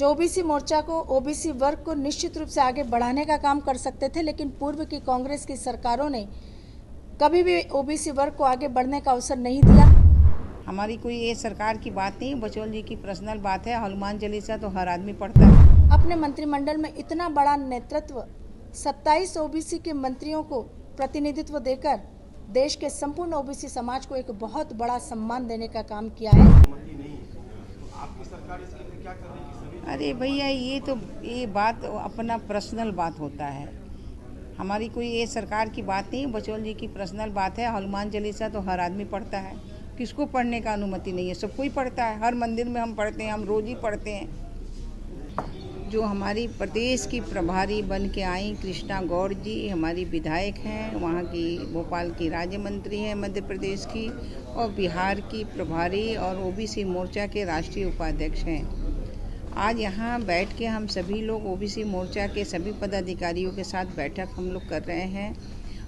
जो ओबीसी मोर्चा को, ओबीसी वर्ग को निश्चित रूप से आगे बढ़ाने का काम कर सकते थे, लेकिन पूर्व की कांग्रेस की सरकारों ने कभी भी ओबीसी वर्ग को आगे बढ़ने का अवसर नहीं दिया। हमारी कोई ये सरकार की बात नहीं, बचौल जी की पर्सनल बात है। हनुमान चालीसा तो हर आदमी पढ़ता है। अपने मंत्रिमंडल में इतना बड़ा नेतृत्व, 27 ओबीसी के मंत्रियों को प्रतिनिधित्व देकर देश के संपूर्ण ओबीसी समाज को एक बहुत बड़ा सम्मान देने का काम किया है। अरे भैया, ये बात अपना पर्सनल बात होता है। हमारी कोई ये सरकार की बात नहीं, बचौल जी की पर्सनल बात है। हनुमान चालीसा तो हर आदमी पढ़ता है। किसको पढ़ने का अनुमति नहीं है? सब कोई पढ़ता है। हर मंदिर में हम पढ़ते हैं, हम रोज ही पढ़ते हैं। जो हमारी प्रदेश की प्रभारी बन के आई कृष्णा गौड़ जी, हमारी विधायक हैं, वहाँ की भोपाल की राज्य मंत्री हैं मध्य प्रदेश की, और बिहार की प्रभारी और ओबीसी मोर्चा के राष्ट्रीय उपाध्यक्ष हैं। आज यहाँ बैठ के हम सभी लोग ओबीसी मोर्चा के सभी पदाधिकारियों के साथ बैठक हम लोग कर रहे हैं,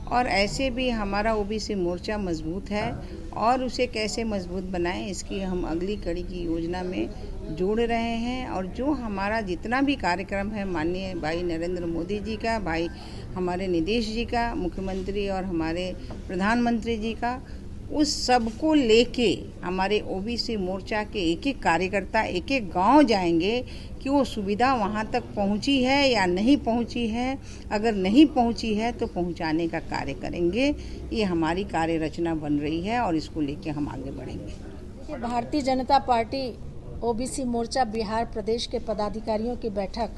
और ऐसे भी हमारा ओबीसी मोर्चा मजबूत है, और उसे कैसे मजबूत बनाएं इसकी हम अगली कड़ी की योजना में जोड़ रहे हैं। और जो हमारा जितना भी कार्यक्रम है, माननीय भाई नरेंद्र मोदी जी का, भाई हमारे नीतीश जी का, मुख्यमंत्री और हमारे प्रधानमंत्री जी का, उस सब को लेके हमारे ओबीसी मोर्चा के एक एक कार्यकर्ता एक एक गांव जाएंगे कि वो सुविधा वहां तक पहुंची है या नहीं पहुंची है। अगर नहीं पहुंची है तो पहुंचाने का कार्य करेंगे। ये हमारी कार्य रचना बन रही है और इसको लेके हम आगे बढ़ेंगे। भारतीय जनता पार्टी ओबीसी मोर्चा बिहार प्रदेश के पदाधिकारियों की बैठक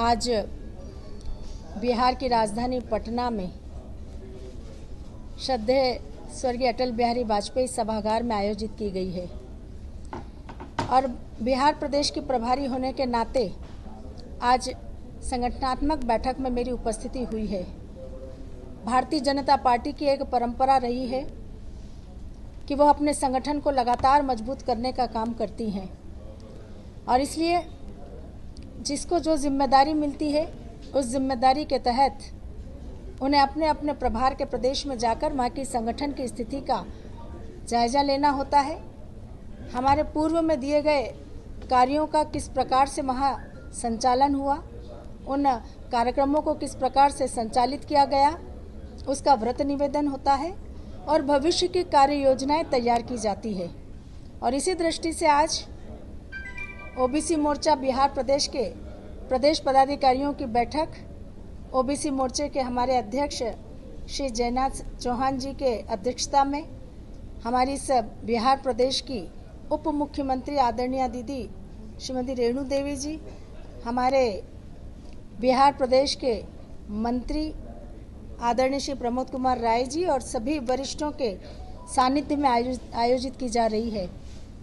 आज बिहार की राजधानी पटना में श्रद्धेय स्वर्गीय अटल बिहारी वाजपेयी सभागार में आयोजित की गई है। और बिहार प्रदेश की प्रभारी होने के नाते आज संगठनात्मक बैठक में मेरी उपस्थिति हुई है। भारतीय जनता पार्टी की एक परंपरा रही है कि वह अपने संगठन को लगातार मजबूत करने का काम करती हैं, और इसलिए जिसको जो जिम्मेदारी मिलती है उस जिम्मेदारी के तहत उन्हें अपने अपने प्रभार के प्रदेश में जाकर वहाँ की संगठन की स्थिति का जायजा लेना होता है। हमारे पूर्व में दिए गए कार्यों का किस प्रकार से वहाँ संचालन हुआ, उन कार्यक्रमों को किस प्रकार से संचालित किया गया, उसका व्रत निवेदन होता है और भविष्य की कार्य योजनाएं तैयार की जाती है। और इसी दृष्टि से आज ओबीसी मोर्चा बिहार प्रदेश के प्रदेश पदाधिकारियों की बैठक ओबीसी मोर्चे के हमारे अध्यक्ष श्री जयनाथ चौहान जी के अध्यक्षता में, हमारी इस बिहार प्रदेश की उप मुख्यमंत्री आदरणीय दीदी श्रीमती रेणु देवी जी, हमारे बिहार प्रदेश के मंत्री आदरणीय श्री प्रमोद कुमार राय जी और सभी वरिष्ठों के सानिध्य में आयोजित की जा रही है।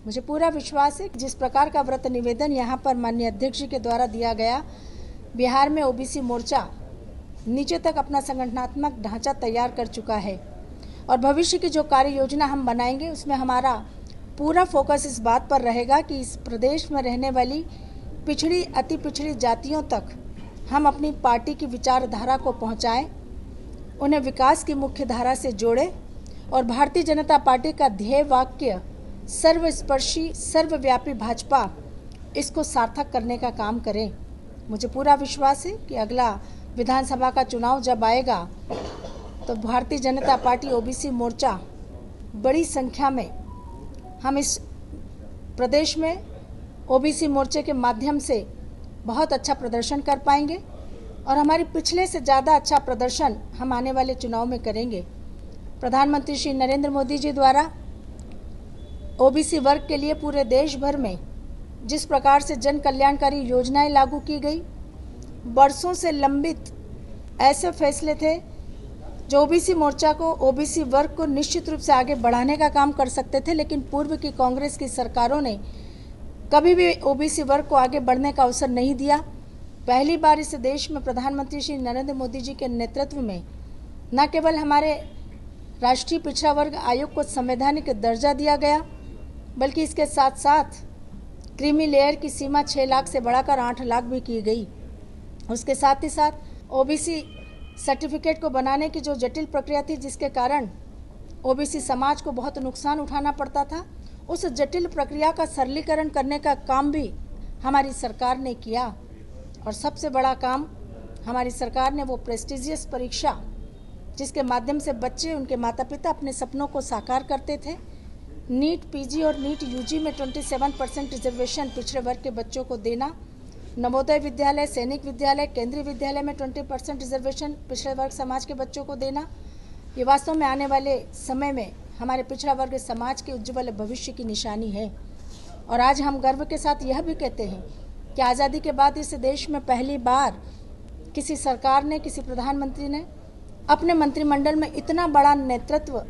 मुझे पूरा विश्वास है कि जिस प्रकार का व्रत निवेदन यहाँ पर माननीय अध्यक्ष जी के द्वारा दिया गया, बिहार में ओबीसी मोर्चा नीचे तक अपना संगठनात्मक ढांचा तैयार कर चुका है, और भविष्य की जो कार्य योजना हम बनाएंगे उसमें हमारा पूरा फोकस इस बात पर रहेगा कि इस प्रदेश में रहने वाली पिछड़ी, अति पिछड़ी जातियों तक हम अपनी पार्टी की विचारधारा को पहुंचाएं, उन्हें विकास की मुख्य धारा से जोड़ें, और भारतीय जनता पार्टी का ध्येय वाक्य सर्वस्पर्शी सर्वव्यापी भाजपा, इसको सार्थक करने का काम करें। मुझे पूरा विश्वास है कि अगला विधानसभा का चुनाव जब आएगा तो भारतीय जनता पार्टी ओबीसी मोर्चा बड़ी संख्या में हम इस प्रदेश में ओबीसी मोर्चे के माध्यम से बहुत अच्छा प्रदर्शन कर पाएंगे, और हमारी पिछले से ज़्यादा अच्छा प्रदर्शन हम आने वाले चुनाव में करेंगे। प्रधानमंत्री श्री नरेंद्र मोदी जी द्वारा ओबीसी वर्ग के लिए पूरे देश भर में जिस प्रकार से जन कल्याणकारी योजनाएं लागू की गई, बरसों से लंबित ऐसे फैसले थे जो ओबीसी मोर्चा को, ओबीसी वर्ग को निश्चित रूप से आगे बढ़ाने का काम कर सकते थे, लेकिन पूर्व की कांग्रेस की सरकारों ने कभी भी ओबीसी वर्ग को आगे बढ़ने का अवसर नहीं दिया। पहली बार इस देश में प्रधानमंत्री श्री नरेंद्र मोदी जी के नेतृत्व में न केवल हमारे राष्ट्रीय पिछड़ा वर्ग आयोग को संवैधानिक दर्जा दिया गया, बल्कि इसके साथ साथ क्रीमी लेयर की सीमा 6 लाख से बढ़ाकर 8 लाख भी की गई। उसके साथ ही साथ ओबीसी सर्टिफिकेट को बनाने की जो जटिल प्रक्रिया थी, जिसके कारण ओबीसी समाज को बहुत नुकसान उठाना पड़ता था, उस जटिल प्रक्रिया का सरलीकरण करने का काम भी हमारी सरकार ने किया। और सबसे बड़ा काम हमारी सरकार ने वो प्रेस्टिजियस परीक्षा जिसके माध्यम से बच्चे उनके माता पिता अपने सपनों को साकार करते थे, नीट पीजी और नीट यूजी में 27% रिजर्वेशन पिछड़े वर्ग के बच्चों को देना, नवोदय विद्यालय, सैनिक विद्यालय, केंद्रीय विद्यालय में 20% रिजर्वेशन पिछड़े वर्ग समाज के बच्चों को देना, ये वास्तव में आने वाले समय में हमारे पिछड़ा वर्ग समाज के उज्ज्वल भविष्य की निशानी है। और आज हम गर्व के साथ यह भी कहते हैं कि आज़ादी के बाद इस देश में पहली बार किसी सरकार ने, किसी प्रधानमंत्री ने अपने मंत्रिमंडल में इतना बड़ा नेतृत्व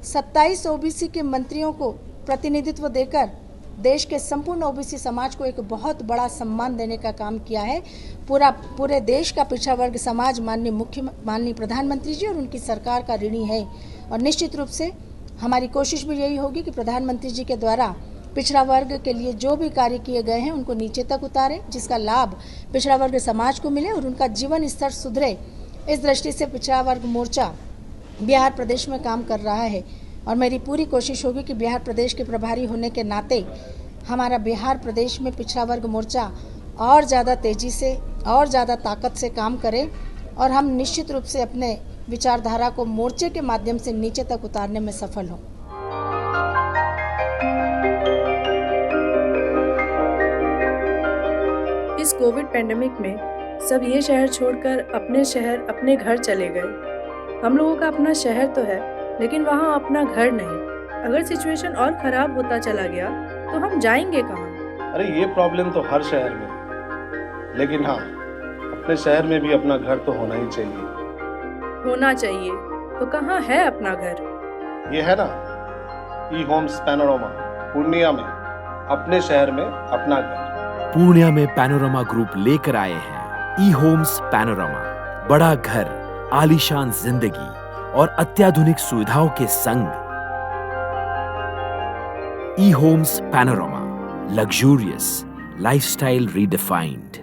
27 ओबीसी के मंत्रियों को प्रतिनिधित्व देकर देश के संपूर्ण ओबीसी समाज को एक बहुत बड़ा सम्मान देने का काम किया है। पूरे देश का पिछड़ा वर्ग समाज माननीय प्रधानमंत्री जी और उनकी सरकार का ऋणी है। और निश्चित रूप से हमारी कोशिश भी यही होगी कि प्रधानमंत्री जी के द्वारा पिछड़ा वर्ग के लिए जो भी कार्य किए गए हैं उनको नीचे तक उतारें, जिसका लाभ पिछड़ा वर्ग समाज को मिले और उनका जीवन स्तर सुधरे। इस दृष्टि से पिछड़ा वर्ग मोर्चा बिहार प्रदेश में काम कर रहा है और मेरी पूरी कोशिश होगी कि बिहार प्रदेश के प्रभारी होने के नाते हमारा बिहार प्रदेश में पिछड़ा वर्ग मोर्चा और ज़्यादा तेज़ी से और ज़्यादा ताकत से काम करे और हम निश्चित रूप से अपने विचारधारा को मोर्चे के माध्यम से नीचे तक उतारने में सफल हों। इस कोविड पेंडेमिक में सब ये शहर छोड़कर अपने शहर, अपने घर चले गए। हम लोगों का अपना शहर तो है, लेकिन वहाँ अपना घर नहीं। अगर सिचुएशन और खराब होता चला गया तो हम जाएंगे कहाँ? अरे ये प्रॉब्लम तो हर शहर में है, लेकिन हाँ, अपने शहर में भी अपना घर तो होना ही चाहिए। होना चाहिए तो कहाँ है अपना घर? ये है ना, ई होम्स पैनोरमा, पूर्णिया में, अपने शहर में अपना घर। पूर्णिया में पैनोरमा ग्रुप लेकर आए हैं ई होम्स पैनोरमा, बड़ा घर, आलीशान जिंदगी और अत्याधुनिक सुविधाओं के संग। E Homes Panorama, luxurious lifestyle redefined.